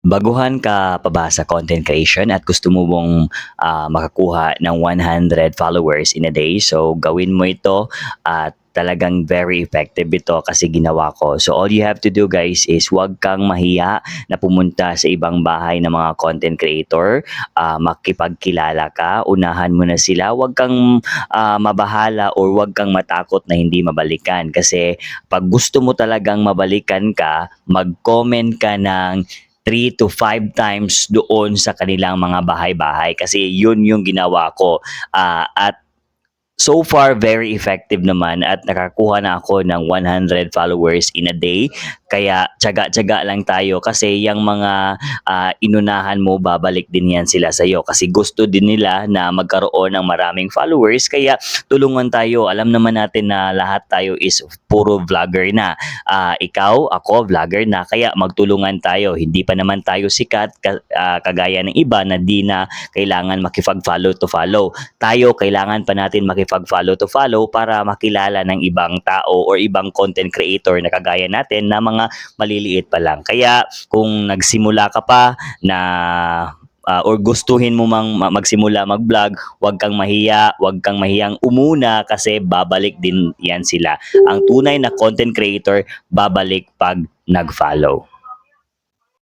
Baguhan ka pa ba sa content creation at gusto mo mong makakuha ng 100 followers in a day? So, gawin mo ito at talagang very effective ito kasi ginawa ko. So, all you have to do guys is huwag kang mahiya na pumunta sa ibang bahay ng mga content creator. Makipagkilala ka, unahan mo na sila. Huwag kang mabahala or huwag kang matakot na hindi mabalikan. Kasi pag gusto mo talagang mabalikan ka, mag-comment ka ng 3 to 5 times doon sa kanilang mga bahay-bahay kasi yun yung ginawa ko. At so far, very effective naman at nakakuha na ako ng 100 followers in a day. Kaya tiyaga-tiyaga lang tayo kasi yung mga inunahan mo, babalik din yan sila sa iyo kasi gusto din nila na magkaroon ng maraming followers. Kaya tulungan tayo. Alam naman natin na lahat tayo is puro vlogger na. Ikaw, ako, vlogger na. Kaya magtulungan tayo. Hindi pa naman tayo sikat kagaya ng iba na di na kailangan makipag-follow to follow. Tayo, kailangan pa natin makipag-follow to follow para makilala ng ibang tao or ibang content creator na kagaya natin na mga maliliit pa lang. Kaya kung nagsimula ka pa na or gustuhin mo magsimula mag-vlog, huwag kang mahiya, huwag kang mahiyang umuna kasi babalik din yan sila. Ang tunay na content creator, babalik pag nag-follow.